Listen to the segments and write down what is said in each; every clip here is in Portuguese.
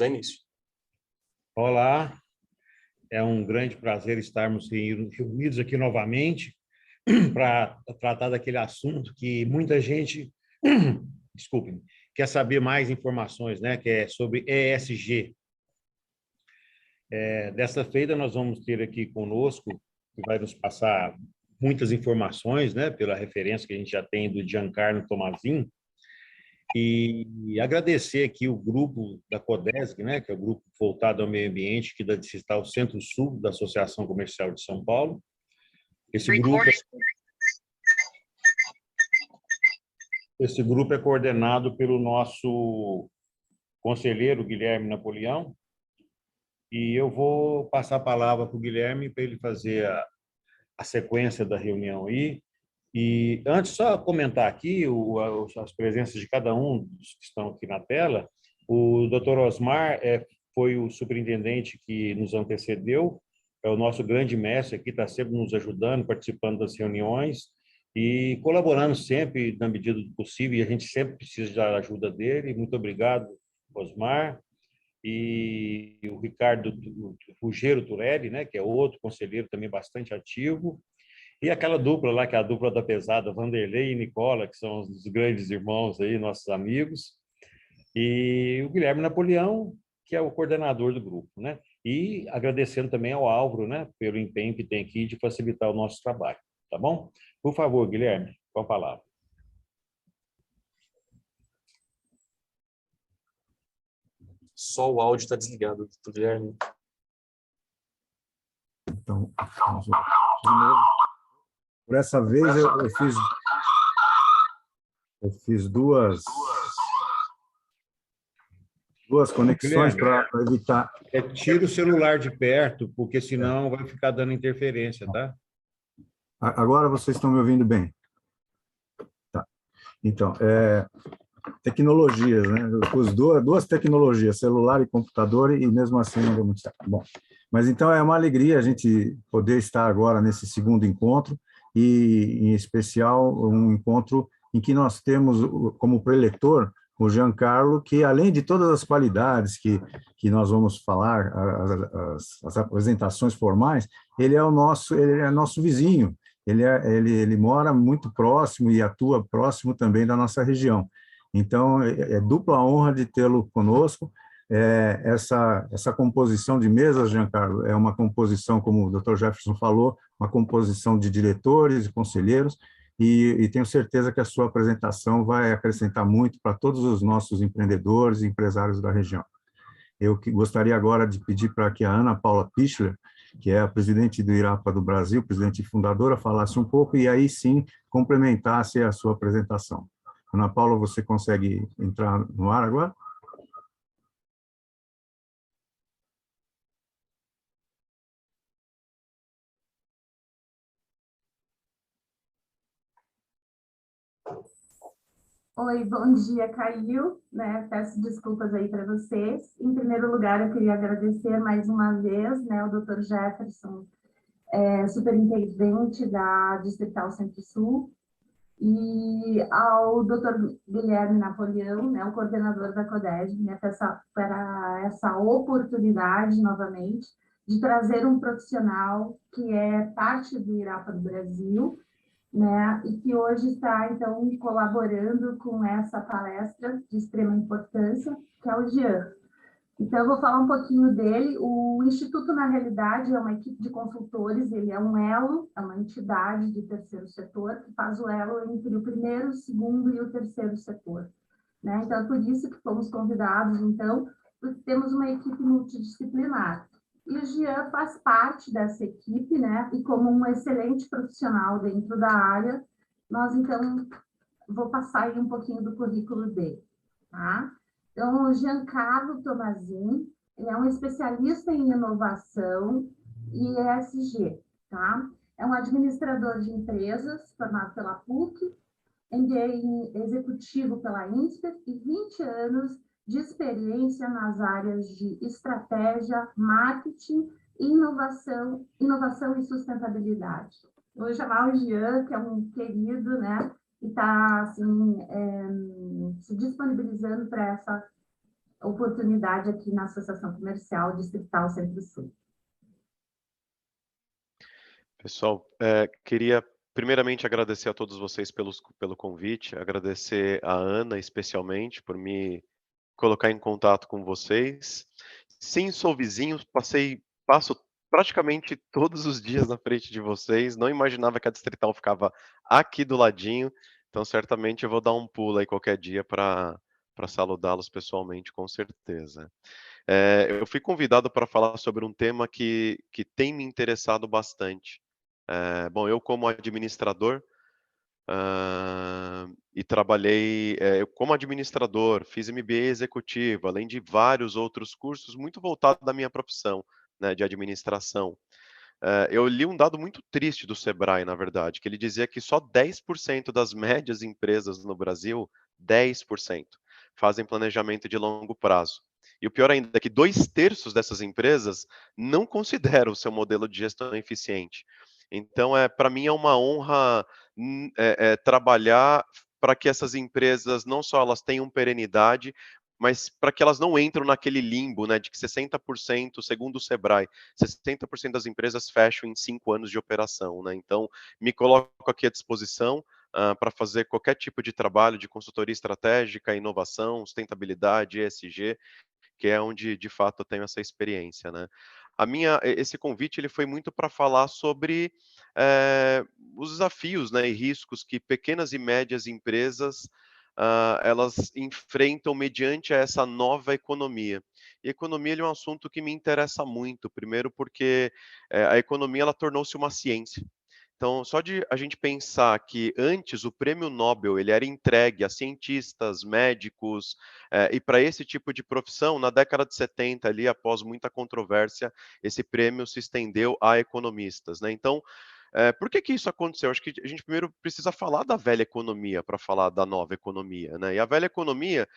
dar início. Olá, é um grande prazer estarmos reunidos aqui novamente para tratar daquele assunto que muita gente, desculpe, quer saber mais informações, né? Que é sobre ESG. Dessa feita, nós vamos ter aqui conosco, que vai nos passar muitas informações, né? Pela referência que a gente já tem do Giancarlo Tomazin, e agradecer aqui o grupo da CODESG, né, que é o grupo voltado ao meio ambiente, que está ao Centro-Sul da Associação Comercial de São Paulo. Esse grupo é coordenado pelo nosso conselheiro Guilherme Napoleão, e eu vou passar a palavra para o Guilherme para ele fazer a sequência da reunião aí. E antes, só comentar aqui as presenças de cada um dos que estão aqui na tela. O Dr. Osmar foi o superintendente que nos antecedeu, é o nosso grande mestre aqui, está sempre nos ajudando, participando das reuniões e colaborando sempre na medida do possível, e a gente sempre precisa da ajuda dele. Muito obrigado, Osmar. E o Ricardo Ruggiero Turelli, né, que é outro conselheiro também bastante ativo. E aquela dupla lá, que é a dupla da pesada, Vanderlei e Nicola, que são os grandes irmãos aí, nossos amigos. E o Guilherme Napoleão, que é o coordenador do grupo, né? E agradecendo também ao Álvaro, né, pelo empenho que tem aqui de facilitar o nosso trabalho, tá bom? Por favor, Guilherme, com a palavra. Só o áudio está desligado, do Guilherme. Então, de novo. Por essa vez eu fiz duas conexões para evitar. Tira o celular de perto, porque senão vai ficar dando interferência, tá? Agora vocês estão me ouvindo bem? Tá. Então, tecnologias, né? Eu pus duas tecnologias, celular e computador, e mesmo assim não deu muito certo. Bom, mas então é uma alegria a gente poder estar agora nesse segundo encontro, e em especial um encontro em que nós temos como preletor o Giancarlo, que além de todas as qualidades que nós vamos falar, as apresentações formais, ele é nosso vizinho, ele mora muito próximo e atua próximo também da nossa região. Então, é dupla honra de tê-lo conosco. Essa composição de mesas, Giancarlo, é uma composição, como o Dr. Jefferson falou, uma composição de diretores e conselheiros, e tenho certeza que a sua apresentação vai acrescentar muito para todos os nossos empreendedores e empresários da região. Eu gostaria agora de pedir para que a Ana Paula Pichler, que é a presidente do IRAPA do Brasil, presidente e fundadora, falasse um pouco e aí sim complementasse a sua apresentação. Ana Paula, você consegue entrar no ar agora? Oi, bom dia, caiu, né? Peço desculpas aí para vocês. Em primeiro lugar, eu queria agradecer mais uma vez, né, o Dr. Jefferson, superintendente da Distrital Centro-Sul, e ao Dr. Guilherme Napoleão, né, o coordenador da CODESG, né, para essa oportunidade, novamente, de trazer um profissional que é parte do IRAPA do Brasil, né, e que hoje está, então, colaborando com essa palestra de extrema importância, que é o Jean. Então, eu vou falar um pouquinho dele. O Instituto, na realidade, é uma equipe de consultores, ele é um elo, é uma entidade de terceiro setor, que faz o elo entre o primeiro, o segundo e o terceiro setor, né? Então, é por isso que fomos convidados, então, porque temos uma equipe multidisciplinar. E o Jean faz parte dessa equipe, né? E como um excelente profissional dentro da área, nós, então, vou passar aí um pouquinho do currículo dele, tá? Então, o Giancarlo Tomazin, ele é um especialista em inovação e ESG, tá? É um administrador de empresas, formado pela PUC, MBA executivo pela INSPER e 20 anos de experiência nas áreas de estratégia, marketing, inovação e sustentabilidade. Eu vou chamar o Jean, que é um querido, né? E está, assim, se disponibilizando para essa oportunidade aqui na Associação Comercial Distrital Centro-Sul. Pessoal, queria primeiramente agradecer a todos vocês pelo convite, agradecer a Ana especialmente por me colocar em contato com vocês. Sim, sou vizinho, passo praticamente todos os dias na frente de vocês, não imaginava que a Distrital ficava aqui do ladinho, então certamente eu vou dar um pulo aí qualquer dia para saludá-los pessoalmente, com certeza. Eu fui convidado para falar sobre um tema que tem me interessado bastante. Bom, eu como administrador, e trabalhei eu como administrador, fiz MBA executivo, além de vários outros cursos, muito voltado da minha profissão, né, de administração. Eu li um dado muito triste do Sebrae, na verdade, que ele dizia que só 10% das médias empresas no Brasil, 10%, fazem planejamento de longo prazo. E o pior ainda é que 2/3 dessas empresas não consideram o seu modelo de gestão eficiente. Então, para mim é uma honra trabalhar para que essas empresas não só elas tenham perenidade, mas para que elas não entram naquele limbo, né, de que 60%, segundo o Sebrae, 60% das empresas fecham em 5 anos de operação, né? Então, me coloco aqui à disposição para fazer qualquer tipo de trabalho de consultoria estratégica, inovação, sustentabilidade, ESG, que é onde de fato eu tenho essa experiência, né? Esse convite ele foi muito para falar sobre os desafios, né, e riscos que pequenas e médias empresas elas enfrentam mediante essa nova economia. E economia ele é um assunto que me interessa muito, primeiro porque a economia ela tornou-se uma ciência. Então, só de a gente pensar que antes o prêmio Nobel ele era entregue a cientistas, médicos, e para esse tipo de profissão, na década de 70, ali, após muita controvérsia, esse prêmio se estendeu a economistas, né? Então, por que isso aconteceu? Acho que a gente primeiro precisa falar da velha economia para falar da nova economia, né? E a velha economia,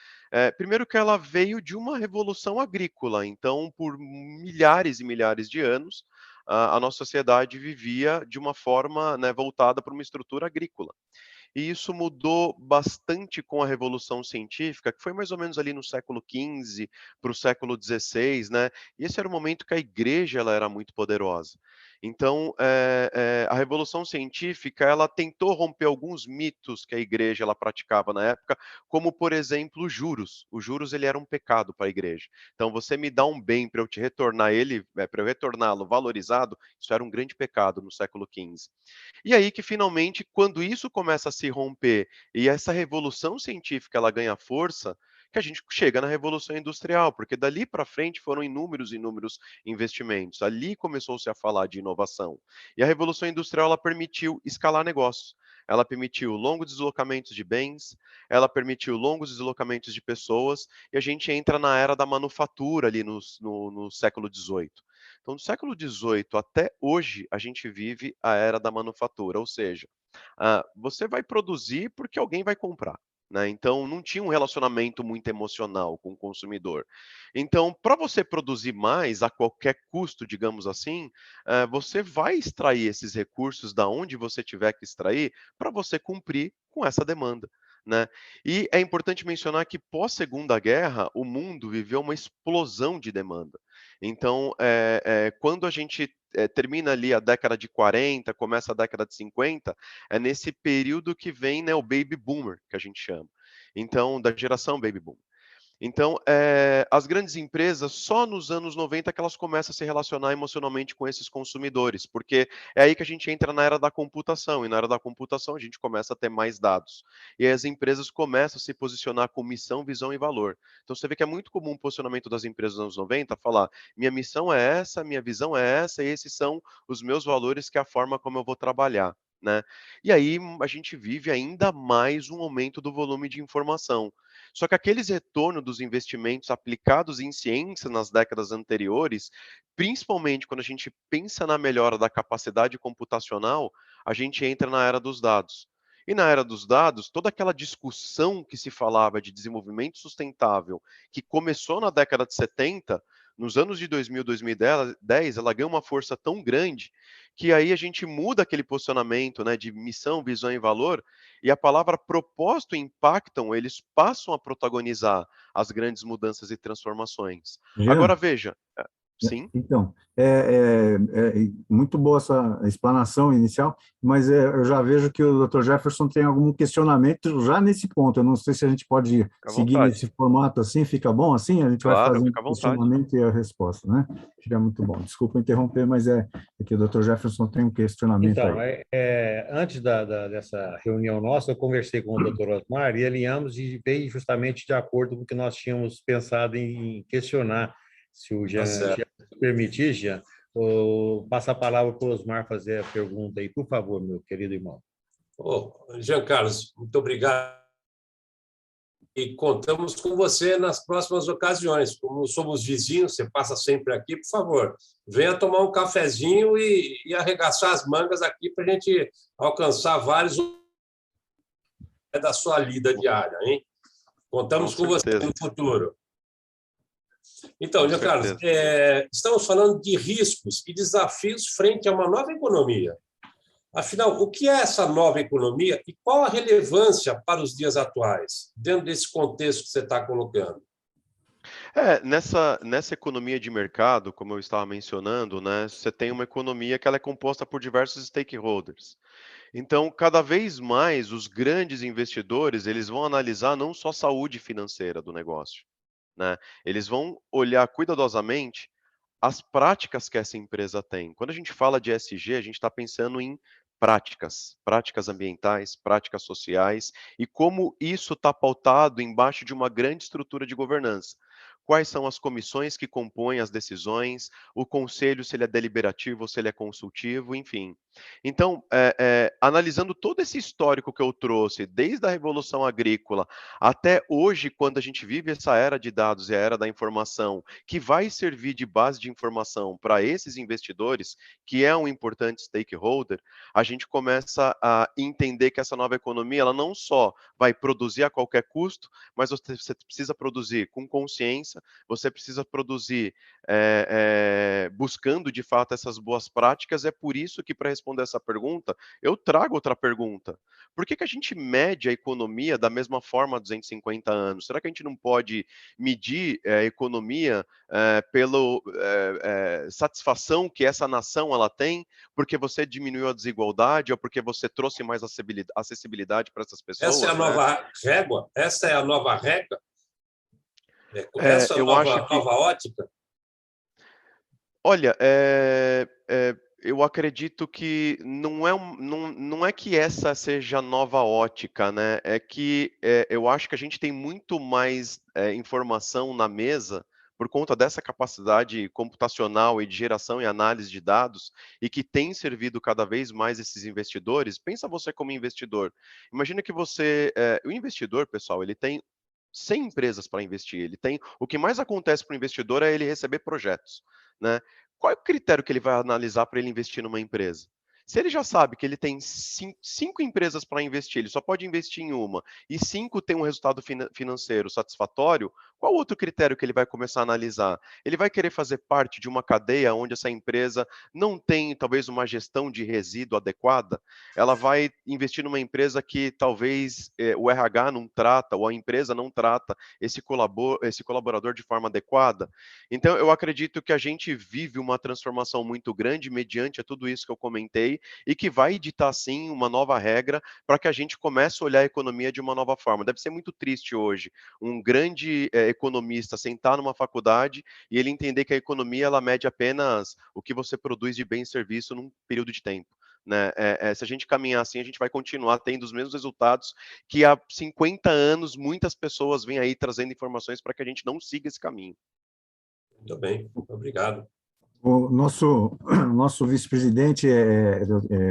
primeiro que ela veio de uma revolução agrícola, então por milhares e milhares de anos, a nossa sociedade vivia de uma forma, né, voltada para uma estrutura agrícola. E isso mudou bastante com a Revolução Científica, que foi mais ou menos ali no século XV para o século XVI, né? E esse era o momento que a igreja ela era muito poderosa. Então, a Revolução Científica ela tentou romper alguns mitos que a igreja ela praticava na época, como por exemplo os juros. Os juros ele era um pecado para a igreja. Então, você me dá um bem para eu te retornar ele, para eu retorná-lo valorizado, isso era um grande pecado no século XV. E aí que finalmente, quando isso começa a se romper e essa revolução científica ela ganha força, que a gente chega na revolução industrial, porque dali para frente foram inúmeros investimentos. Ali começou-se a falar de inovação. E a revolução industrial ela permitiu escalar negócios. Ela permitiu longos deslocamentos de bens, ela permitiu longos deslocamentos de pessoas, e a gente entra na era da manufatura ali no século XVIII. Então, do século XVIII até hoje, a gente vive a era da manufatura, ou seja, você vai produzir porque alguém vai comprar. Né? Então, não tinha um relacionamento muito emocional com o consumidor. Então, para você produzir mais a qualquer custo, digamos assim, você vai extrair esses recursos da onde você tiver que extrair para você cumprir com essa demanda. Né? E é importante mencionar que pós-Segunda Guerra, o mundo viveu uma explosão de demanda. Então, quando a gente termina ali a década de 40, começa a década de 50, é nesse período que vem, né, o baby boomer, que a gente chama. Então, da geração baby boomer. Então, as grandes empresas, só nos anos 90 que elas começam a se relacionar emocionalmente com esses consumidores, porque é aí que a gente entra na era da computação, e na era da computação a gente começa a ter mais dados. E aí as empresas começam a se posicionar com missão, visão e valor. Então, você vê que é muito comum o posicionamento das empresas nos anos 90 falar: minha missão é essa, minha visão é essa, e esses são os meus valores, que é a forma como eu vou trabalhar. Né? E aí a gente vive ainda mais um aumento do volume de informação. Só que aqueles retornos dos investimentos aplicados em ciência nas décadas anteriores, principalmente quando a gente pensa na melhora da capacidade computacional, a gente entra na era dos dados. E na era dos dados, toda aquela discussão que se falava de desenvolvimento sustentável, que começou na década de 70, nos anos de 2000, 2010, ela ganha uma força tão grande que aí a gente muda aquele posicionamento, né, de missão, visão e valor, e a palavra propósito e impactam, eles passam a protagonizar as grandes mudanças e transformações. Agora Jean, veja, sim, então, muito boa essa explanação inicial, mas eu já vejo que o Dr. Jefferson tem algum questionamento já nesse ponto. Eu não sei se a gente pode fica à seguir vontade. nesse formato assim, fica bom assim? A gente vai Claro, fazendo fica à o vontade. questionamento e a resposta, né? Fica muito bom. Desculpa interromper, mas é que o Dr. Jefferson tem um questionamento Então, aí. antes dessa reunião nossa, eu conversei com o Dr. Osmar e alinhamos e veio justamente de acordo com o que nós tínhamos pensado em questionar. Se o Tá Jean certo. permitir, Jean, passa a palavra para o Osmar fazer a pergunta aí, por favor, meu querido irmão. Jean Carlos, muito obrigado. E contamos com você nas próximas ocasiões. Como somos vizinhos, você passa sempre aqui, por favor, venha tomar um cafezinho e arregaçar as mangas aqui para a gente alcançar vários da sua lida diária, hein? Contamos com você no futuro. Então, Jean Carlos, estamos falando de riscos e desafios frente a uma nova economia. Afinal, o que é essa nova economia e qual a relevância para os dias atuais, dentro desse contexto que você está colocando? Nessa economia de mercado, como eu estava mencionando, né, você tem uma economia que ela é composta por diversos stakeholders. Então, cada vez mais, os grandes investidores, eles vão analisar não só a saúde financeira do negócio, né? Eles vão olhar cuidadosamente as práticas que essa empresa tem. Quando a gente fala de ESG, a gente está pensando em práticas ambientais, práticas sociais, e como isso está pautado embaixo de uma grande estrutura de governança. Quais são as comissões que compõem as decisões, o conselho, se ele é deliberativo ou se ele é consultivo, enfim. Então, analisando todo esse histórico que eu trouxe, desde a Revolução Agrícola até hoje, quando a gente vive essa era de dados e a era da informação, que vai servir de base de informação para esses investidores, que é um importante stakeholder, a gente começa a entender que essa nova economia, ela não só vai produzir a qualquer custo, mas você precisa produzir com consciência, você precisa produzir buscando de fato essas boas práticas. É por isso que, para responder essa pergunta, eu trago outra pergunta. Por que a gente mede a economia da mesma forma há 250 anos? Será que a gente não pode medir a economia pela satisfação que essa nação ela tem, porque você diminuiu a desigualdade ou porque você trouxe mais acessibilidade para essas pessoas? Essa é a nova régua? Essa é a nova régua? Essa eu acho que... nova ótica? Olha, eu acredito que não é que essa seja a nova ótica, né? É que eu acho que a gente tem muito mais informação na mesa por conta dessa capacidade computacional e de geração e análise de dados, e que tem servido cada vez mais esses investidores. Pensa você como investidor. Imagina que o investidor, pessoal, ele tem 100 empresas para investir. Ele tem, o que mais acontece para o investidor é ele receber projetos, né? Qual é o critério que ele vai analisar para ele investir numa empresa? Se ele já sabe que ele tem 5 empresas para investir, ele só pode investir em uma, e 5 têm um resultado financeiro satisfatório, qual outro critério que ele vai começar a analisar? Ele vai querer fazer parte de uma cadeia onde essa empresa não tem, talvez, uma gestão de resíduo adequada? Ela vai investir numa empresa que talvez o RH não trata, ou a empresa não trata esse colaborador de forma adequada? Então, eu acredito que a gente vive uma transformação muito grande mediante a tudo isso que eu comentei, e que vai ditar, sim, uma nova regra para que a gente comece a olhar a economia de uma nova forma. Deve ser muito triste hoje um grande economista sentar numa faculdade e ele entender que a economia ela mede apenas o que você produz de bem e serviço num período de tempo. Né? Se a gente caminhar assim, a gente vai continuar tendo os mesmos resultados que há 50 anos muitas pessoas vêm aí trazendo informações para que a gente não siga esse caminho. Muito bem, obrigado. O nosso vice-presidente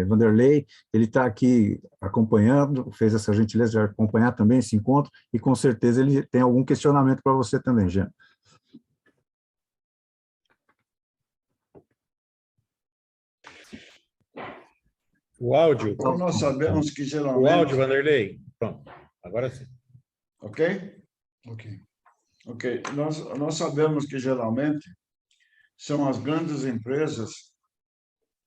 Vanderlei, ele está aqui acompanhando, fez essa gentileza de acompanhar também esse encontro, e com certeza ele tem algum questionamento para você também, Jean. O áudio. Então, nós sabemos que geralmente... O áudio, Vanderlei. Pronto, agora sim. Ok? Ok. Nós sabemos que geralmente são as grandes empresas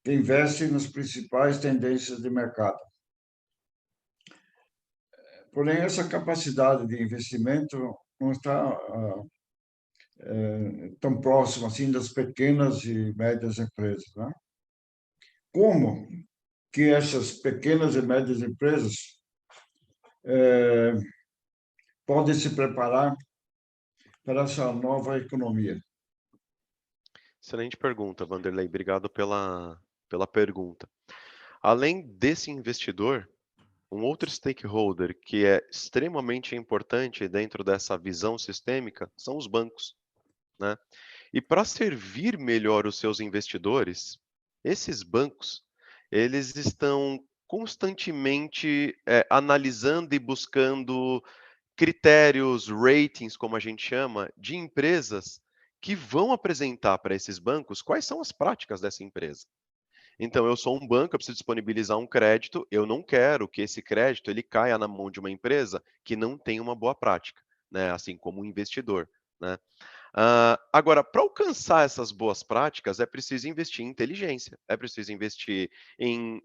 que investem nas principais tendências de mercado. Porém, essa capacidade de investimento não está tão próxima assim das pequenas e médias empresas, né? Como que essas pequenas e médias empresas podem se preparar para essa nova economia? Excelente pergunta, Vanderlei. Obrigado pela pergunta. Além desse investidor, um outro stakeholder que é extremamente importante dentro dessa visão sistêmica são os bancos, né? E para servir melhor os seus investidores, esses bancos, eles estão constantemente analisando e buscando critérios, ratings, como a gente chama, de empresas que vão apresentar para esses bancos quais são as práticas dessa empresa. Então, eu sou um banco, eu preciso disponibilizar um crédito, eu não quero que esse crédito ele caia na mão de uma empresa que não tem uma boa prática, né? Assim como um investidor, né? Agora, para alcançar essas boas práticas, é preciso investir em inteligência, é preciso investir em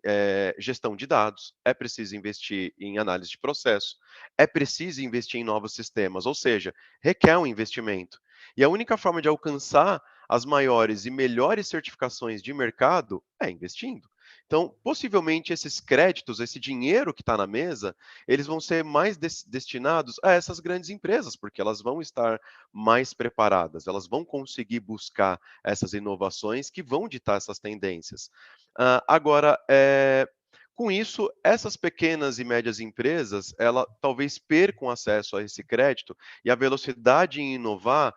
gestão de dados, é preciso investir em análise de processo, é preciso investir em novos sistemas, ou seja, requer um investimento. E a única forma de alcançar as maiores e melhores certificações de mercado é investindo. Então, possivelmente, esses créditos, esse dinheiro que está na mesa, eles vão ser mais destinados a essas grandes empresas, porque elas vão estar mais preparadas, elas vão conseguir buscar essas inovações que vão ditar essas tendências. Agora, com isso, essas pequenas e médias empresas, ela talvez percam acesso a esse crédito e a velocidade em inovar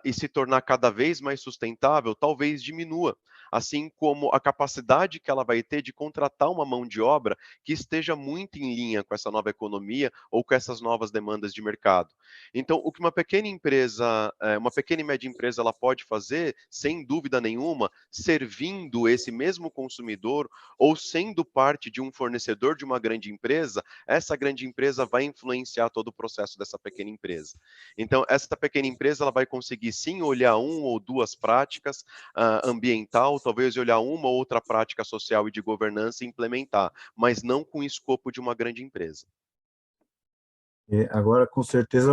e se tornar cada vez mais sustentável, talvez diminua, assim como a capacidade que ela vai ter de contratar uma mão de obra que esteja muito em linha com essa nova economia ou com essas novas demandas de mercado. Então, o que uma pequena empresa, uma pequena e média empresa, ela pode fazer, sem dúvida nenhuma, servindo esse mesmo consumidor ou sendo parte de um fornecedor de uma grande empresa, essa grande empresa vai influenciar todo o processo dessa pequena empresa. Então, essa pequena empresa ela vai conseguir sim olhar uma ou duas práticas ambiental, talvez olhar uma ou outra prática social e de governança e implementar, mas não com o escopo de uma grande empresa. Agora, com certeza,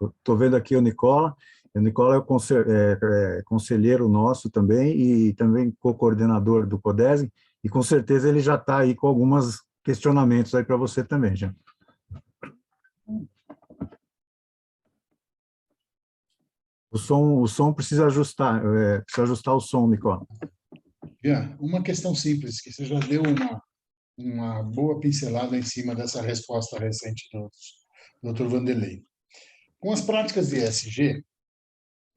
estou vendo aqui o Nicola é conselheiro nosso também e também co-coordenador do CODESE, e com certeza ele já está aí com alguns questionamentos aí para você também, já. O som precisa ajustar o som, Nicola. Uma questão simples, que você já deu uma boa pincelada em cima dessa resposta recente do Dr. Vanderlei. Com as práticas de ESG,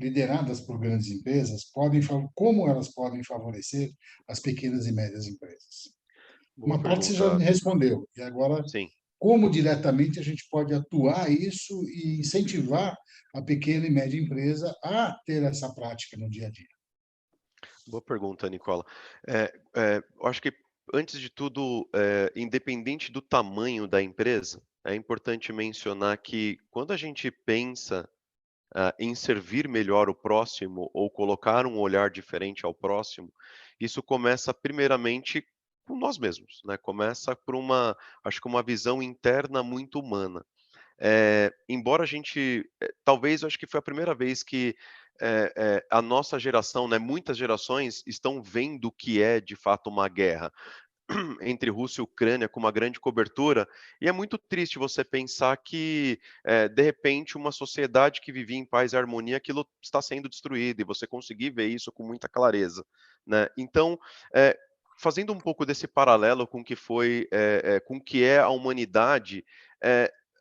lideradas por grandes empresas, como elas podem favorecer as pequenas e médias empresas? Boa Uma parte você pergunta. já respondeu, e agora, Sim. como diretamente a gente pode atuar isso e incentivar a pequena e média empresa a ter essa prática no dia a dia? Boa pergunta, Nicola. Eu acho que, antes de tudo, independente do tamanho da empresa, é importante mencionar que, quando a gente pensa em servir melhor o próximo ou colocar um olhar diferente ao próximo, isso começa primeiramente com nós mesmos, né? Começa por acho que uma visão interna muito humana. Embora a gente, talvez, eu acho que foi a primeira vez que a nossa geração, né, muitas gerações estão vendo o que é de fato uma guerra entre Rússia e Ucrânia com uma grande cobertura, e é muito triste você pensar que, de repente, uma sociedade que vivia em paz e harmonia, aquilo está sendo destruído, e você conseguir ver isso com muita clareza, né? Então, fazendo um pouco desse paralelo com o que foi, com o que é a humanidade,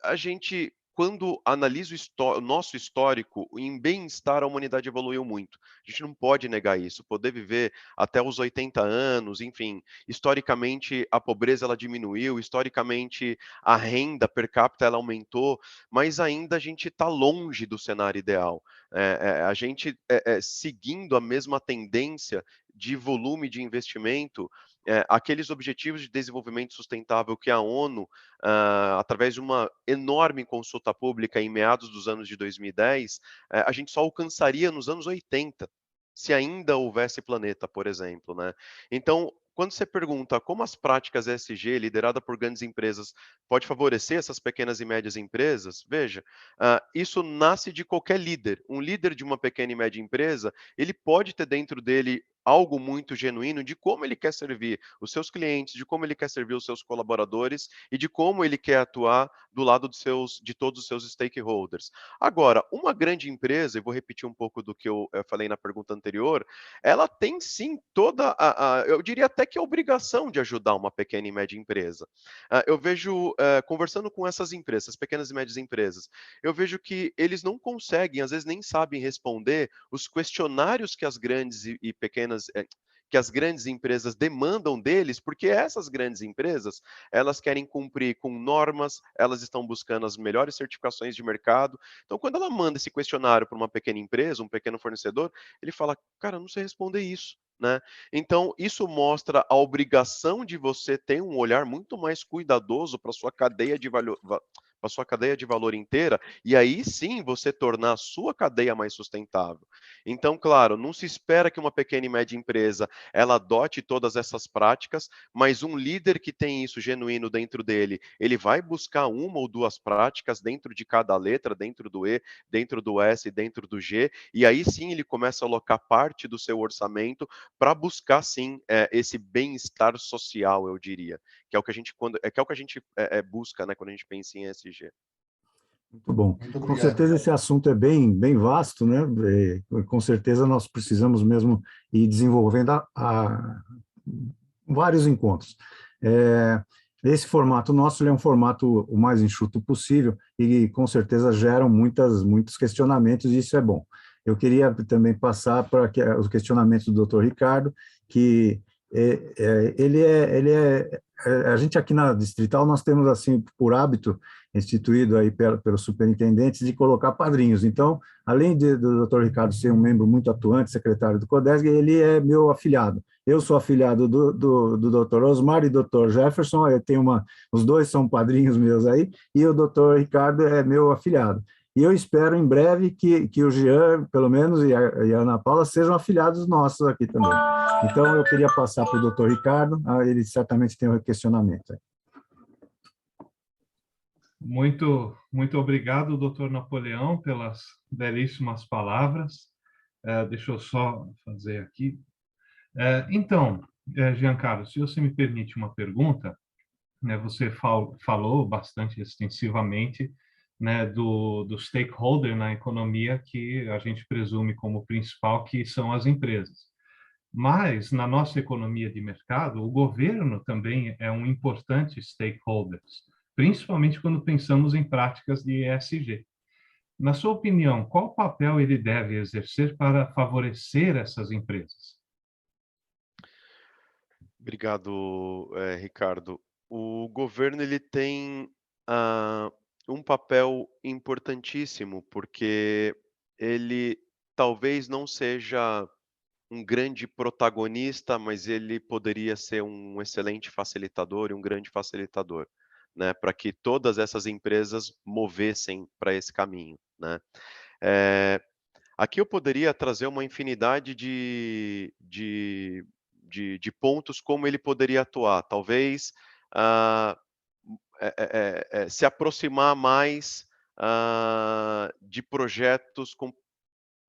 a gente, quando analisa o nosso histórico, em bem-estar, a humanidade evoluiu muito. A gente não pode negar isso. Poder viver até os 80 anos, enfim, historicamente a pobreza ela diminuiu, historicamente a renda per capita ela aumentou, mas ainda a gente está longe do cenário ideal. A gente seguindo a mesma tendência de volume de investimento, aqueles objetivos de desenvolvimento sustentável que a ONU, através de uma enorme consulta pública em meados dos anos de 2010, a gente só alcançaria nos anos 80. se ainda houvesse planeta, por exemplo, né? Então, quando você pergunta como as práticas ESG, liderada por grandes empresas, pode favorecer essas pequenas e médias empresas, veja, isso nasce de qualquer líder. Um líder de uma pequena e média empresa, ele pode ter dentro dele algo muito genuíno de como ele quer servir os seus clientes, de como ele quer servir os seus colaboradores e de como ele quer atuar do lado de todos os seus stakeholders. Agora, uma grande empresa, e vou repetir um pouco do que eu falei na pergunta anterior, ela tem sim toda eu diria até que a obrigação de ajudar uma pequena e média empresa. Eu vejo, conversando com essas empresas, pequenas e médias empresas, eu vejo que eles não conseguem, às vezes nem sabem responder os questionários que as grandes e pequenas que as grandes empresas demandam deles, porque essas grandes empresas, elas querem cumprir com normas, elas estão buscando as melhores certificações de mercado. Então, quando ela manda esse questionário para uma pequena empresa, um pequeno fornecedor, ele fala, cara, eu não sei responder isso. Né? Então, isso mostra a obrigação de você ter um olhar muito mais cuidadoso para a sua cadeia de valor, para sua cadeia de valor inteira, e aí sim você tornar a sua cadeia mais sustentável. Então, claro, não se espera que uma pequena e média empresa ela adote todas essas práticas, mas um líder que tem isso genuíno dentro dele, ele vai buscar uma ou duas práticas dentro de cada letra, dentro do E, dentro do S, dentro do G, e aí sim ele começa a alocar parte do seu orçamento para buscar sim esse bem-estar social, eu diria, que é o que a gente busca, né, quando a gente pensa em ESG. Muito bom. Muito Com obrigado. certeza esse assunto é bem vasto, né? Com certeza nós precisamos mesmo ir desenvolvendo vários encontros. Esse formato nosso ele é um formato o mais enxuto possível e com certeza geram muitos questionamentos e isso é bom. Eu queria também passar para os questionamentos do Dr. Ricardo, que a gente aqui na Distrital nós temos assim por hábito instituído aí pelos superintendentes de colocar padrinhos. Então, além do Dr. Ricardo ser um membro muito atuante, secretário do CODESG, ele é meu afiliado. Eu sou afiliado do Dr. Osmar e Dr. Jefferson, os dois são padrinhos meus aí, e o Dr. Ricardo é meu afiliado. E eu espero em breve que o Jean, pelo menos, e a Ana Paula sejam afiliados nossos aqui também. Então, eu queria passar para o Dr. Ricardo, ele certamente tem um questionamento. Muito obrigado, doutor Napoleão, pelas belíssimas palavras. Deixa eu só fazer aqui. Então, Giancarlo, se você me permite uma pergunta, né, você falou bastante extensivamente, né, do stakeholder na economia que a gente presume como principal, que são as empresas. Mas, na nossa economia de mercado, o governo também é um importante stakeholder, principalmente quando pensamos em práticas de ESG. Na sua opinião, qual papel ele deve exercer para favorecer essas empresas? Obrigado, Ricardo. O governo ele tem um papel importantíssimo, porque ele talvez não seja um grande protagonista, mas ele poderia ser um excelente facilitador e um grande facilitador, né, para que todas essas empresas movessem para esse caminho, né. Aqui eu poderia trazer uma infinidade de pontos como ele poderia atuar. Talvez ah, se aproximar mais de projetos com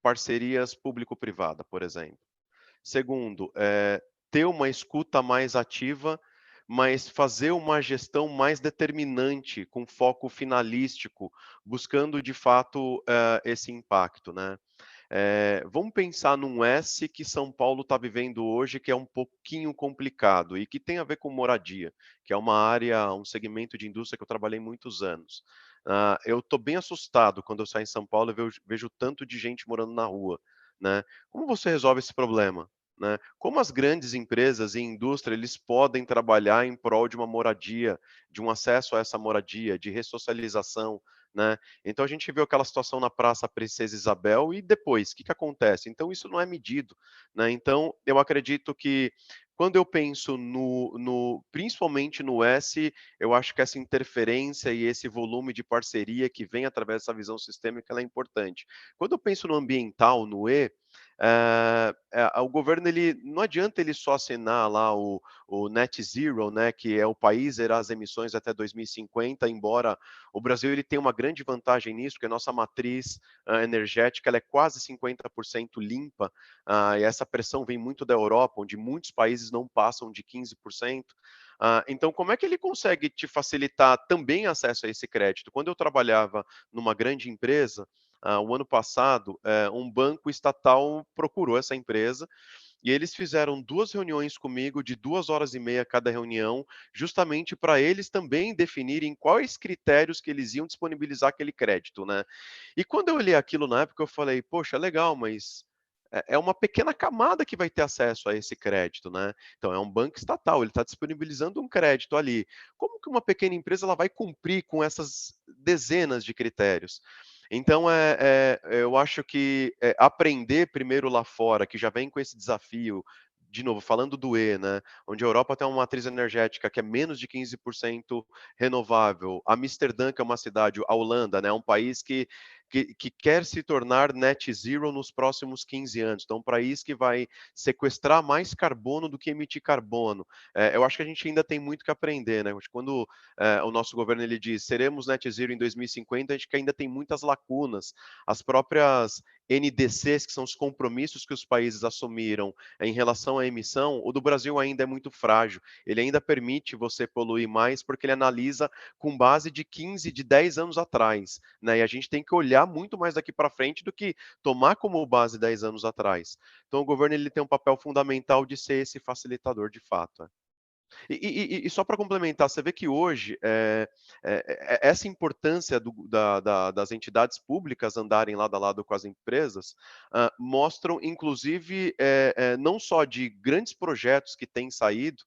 parcerias público-privada, por exemplo. Segundo, ter uma escuta mais ativa, mas fazer uma gestão mais determinante, com foco finalístico, buscando de fato esse impacto, né? Vamos pensar num S que São Paulo está vivendo hoje, que é um pouquinho complicado e que tem a ver com moradia, que é uma área, um segmento de indústria que eu trabalhei muitos anos. Eu estou bem assustado quando eu saio em São Paulo e vejo tanto de gente morando na rua, né? Como você resolve esse problema? Né? Como as grandes empresas e indústria eles podem trabalhar em prol de uma moradia, de um acesso a essa moradia, de ressocialização, né? Então a gente viu aquela situação na Praça Princesa Isabel e depois, o que acontece? Então isso não é medido, né? Então eu acredito que quando eu penso principalmente no S, eu acho que essa interferência e esse volume de parceria que vem através dessa visão sistêmica ela é importante. Quando eu penso no ambiental, no E, o governo, não adianta ele só assinar lá o Net Zero, né, que é o país zerar as emissões até 2050, embora o Brasil ele tenha uma grande vantagem nisso, porque a nossa matriz energética ela é quase 50% limpa, e essa pressão vem muito da Europa, onde muitos países não passam de 15%. Então, como é que ele consegue te facilitar também acesso a esse crédito? Quando eu trabalhava numa grande empresa, o ano passado, um banco estatal procurou essa empresa e eles fizeram 2 reuniões comigo de 2 horas e meia cada reunião, justamente para eles também definirem quais critérios que eles iam disponibilizar aquele crédito, né. E quando eu olhei aquilo na época, eu falei: "Poxa, legal, mas é uma pequena camada que vai ter acesso a esse crédito, né. Então é um banco estatal, ele está disponibilizando um crédito ali. Como que uma pequena empresa ela vai cumprir com essas dezenas de critérios?" Então, eu acho que, aprender primeiro lá fora, que já vem com esse desafio, de novo, falando do né, onde a Europa tem uma matriz energética que é menos de 15% renovável. Amsterdã, que é uma cidade, a Holanda, né, um país que quer se tornar net zero nos próximos 15 anos. Então, um país que vai sequestrar mais carbono do que emitir carbono. Eu acho que a gente ainda tem muito que aprender, né? Quando o nosso governo ele diz seremos net zero em 2050, a gente que ainda tem muitas lacunas. As próprias NDCs, que são os compromissos que os países assumiram em relação à emissão, o do Brasil ainda é muito frágil. Ele ainda permite você poluir mais porque ele analisa com base de 15, de 10 anos atrás, né? E a gente tem que olhar muito mais daqui para frente do que tomar como base 10 anos atrás. Então o governo ele tem um papel fundamental de ser esse facilitador de fato. E só para complementar, você vê que hoje essa importância das entidades públicas andarem lado a lado com as empresas mostram, inclusive, não só de grandes projetos que têm saído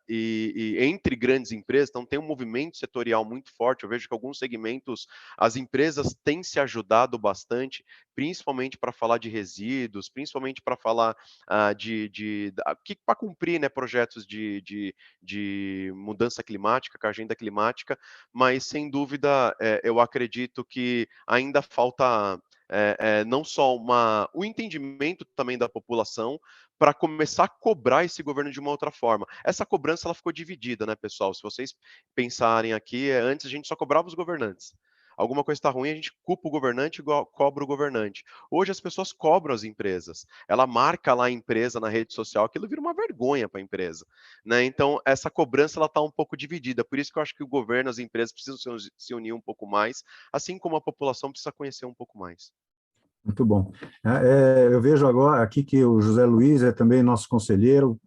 e entre grandes empresas, então tem um movimento setorial muito forte. Eu vejo que alguns segmentos, as empresas têm se ajudado bastante, principalmente para falar de resíduos, principalmente para falar para cumprir, né, projetos de mudança climática, com a agenda climática, mas sem dúvida eu acredito que ainda falta não só o entendimento também da população para começar a cobrar esse governo de uma outra forma. Essa cobrança ela ficou dividida, né, pessoal? Se vocês pensarem aqui, antes a gente só cobrava os governantes. Alguma coisa está ruim, a gente culpa o governante igual cobra o governante. Hoje as pessoas cobram as empresas. Ela marca lá a empresa na rede social, aquilo vira uma vergonha para a empresa, né? Então essa cobrança ela está um pouco dividida. Por isso que eu acho que o governo, as empresas precisam se unir um pouco mais, assim como a população precisa conhecer um pouco mais. Muito bom. Eu vejo agora aqui que o José Luiz é também nosso conselheiro,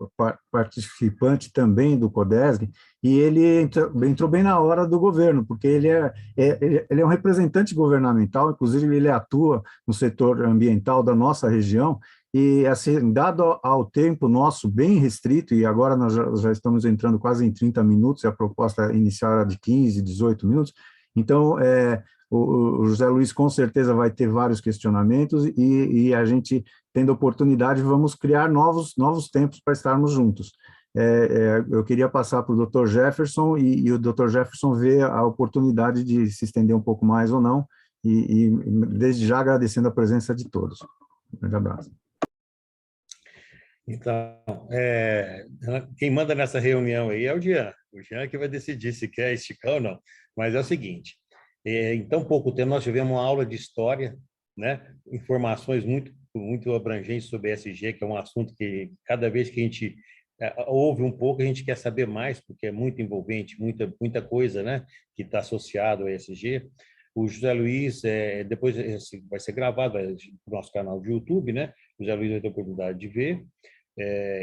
participante também do CODESG, e ele entrou bem na hora do governo, porque ele é um representante governamental, inclusive ele atua no setor ambiental da nossa região, e assim, dado ao tempo nosso bem restrito, e agora nós já estamos entrando quase em 30 minutos, e a proposta inicial era de 15, 18 minutos, então, o José Luiz com certeza vai ter vários questionamentos e a gente, tendo oportunidade, vamos criar novos tempos para estarmos juntos. Eu queria passar para o Dr. Jefferson e o Dr. Jefferson ver a oportunidade de se estender um pouco mais ou não, e desde já agradecendo a presença de todos. Um grande abraço. Então, quem manda nessa reunião aí é o Jean que vai decidir se quer esticar ou não. Mas é o seguinte, em tão pouco tempo nós tivemos uma aula de história, né? Informações muito abrangentes sobre ESG, que é um assunto que cada vez que a gente ouve um pouco, a gente quer saber mais, porque é muito envolvente, muita coisa, né, que está associado ao ESG. O José Luiz, depois vai ser gravado no nosso canal de YouTube, né? O José Luiz vai ter a oportunidade de ver.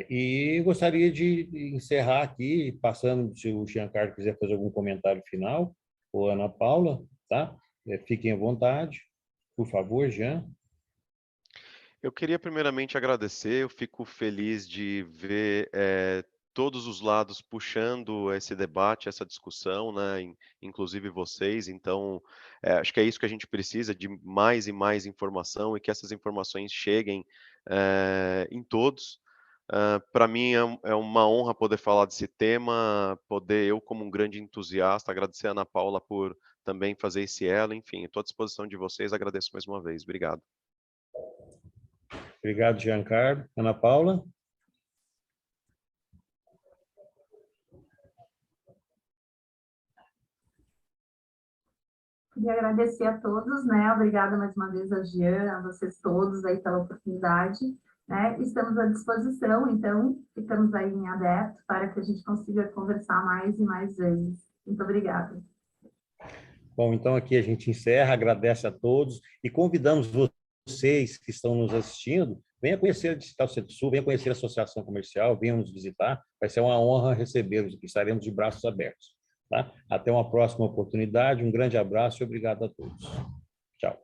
E gostaria de encerrar aqui, passando, se o Giancarlo quiser fazer algum comentário final, ou Ana Paula, tá? Fiquem à vontade. Por favor, Jean. Eu queria primeiramente agradecer, eu fico feliz de ver todos os lados puxando esse debate, essa discussão, né? Inclusive vocês. Então, acho que é isso que a gente precisa, de mais e mais informação e que essas informações cheguem em todos. Para mim é uma honra poder falar desse tema, eu como um grande entusiasta, agradecer a Ana Paula por também fazer esse elo, enfim, estou à disposição de vocês, agradeço mais uma vez, obrigado. Obrigado, Giancarlo. Ana Paula? Queria agradecer a todos, né? Obrigada mais uma vez a Jean, a vocês todos aí pela oportunidade, né? Estamos à disposição, então ficamos aí em aberto para que a gente consiga conversar mais e mais vezes. Muito obrigada. Bom, então aqui a gente encerra, agradece a todos e convidamos vocês que estão nos assistindo, venha conhecer a Digital Centro-Sul, venha conhecer a Associação Comercial, venham nos visitar, vai ser uma honra recebê-los aqui, estaremos de braços abertos. Tá? Até uma próxima oportunidade, um grande abraço e obrigado a todos. Tchau.